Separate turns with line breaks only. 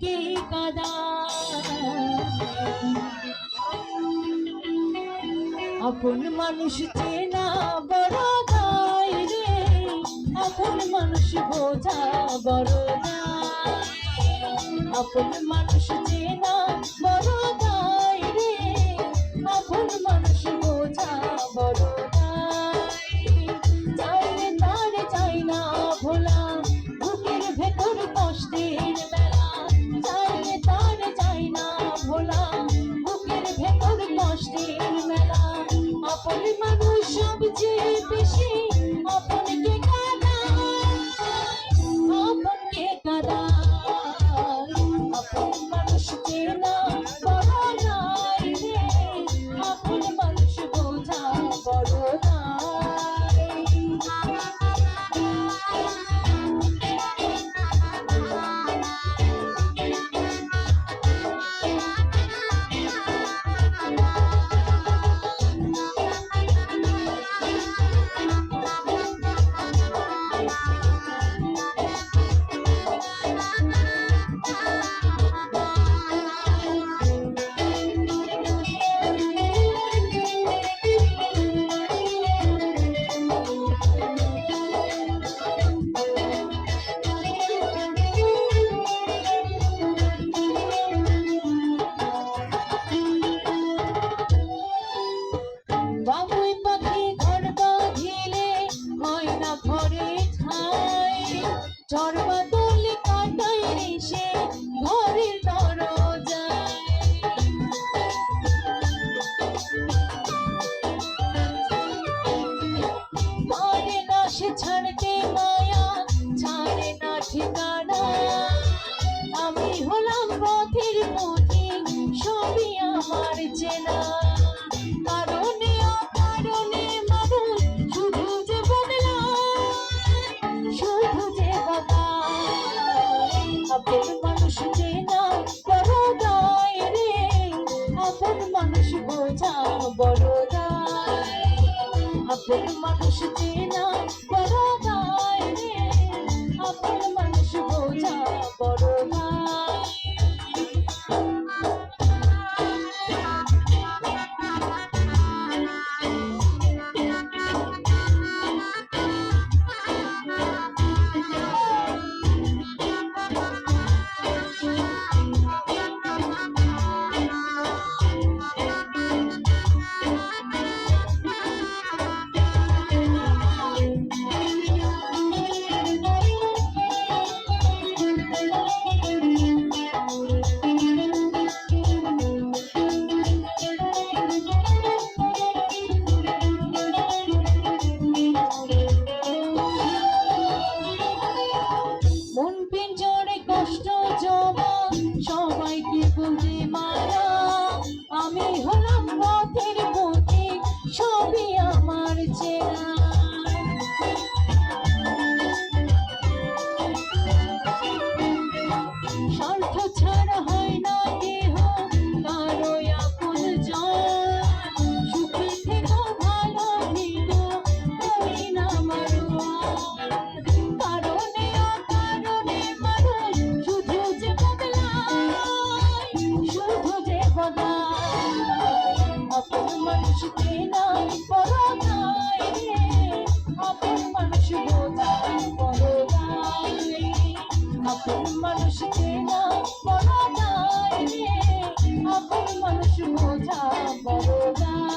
কে কাঁদায়। আপন মানুষ চেনা বড় দায় রে, আপন মানুষ বোঝা বড় দায়। আপন মানুষ চেনা বড় দায় রে, আপন মানুষ বোঝা বড় দায়। চাইলে তার চাই না ভোলা, বুকের ভেতর কষ্টের মেলা। চাইলে তার চাই না ভোলা, বুকের ভেতর কষ্টের মেলা। আপন মানুষ সবচেয়ে বেশি আপনকে কাঁদায়, আপনকে কাঁদায়। আপন মানুষ চেনা বড় দায় রে, আপন মানুষ বোঝা বড় দায়। বাবুই পাখি ঘর বাঁধিলে হয় না ঘরে ঠাই, ঝড় বাদল কাটায় রে সে ঘরের দরজায়। পারে না সে ছাড়তে মায়া, ছাড়ে না ঠিকানা। আমি হলাম পথের পথিক, সবই আমার চেনা। কারণে অকারণে মানুষ শুধু যে বদলায়, শুধু যে বদলায়। আপন মানুষ চেনা বড় দায় রে, আপন মানুষ বোঝা বড় দায়। আপন মানুষ চেনা বড় দায় রে, আপন মানুষ বোঝা বড় দায়। মন পিঞ্জরে কষ্ট জমা, সবাইকে বলে মারা। আমি হলাম পথের পথিক, সবই আমার চেনা। স্বার্থ ছাড়া হয় না দেহ কারো আপনজন। সুখে থেকো ভালো থেকো, করি না মারোয়ার। কারণে অকারণে মানুষ শুধু যে বদলায়, শুধু যে বদলায়। আপন মানুষ চেনা বড় দায় রে, আপন মানুষ বোঝা বড় দায়। আপন মানুষ চেনা বড় দায় রে, আপন মানুষ বোঝা বড় দায়।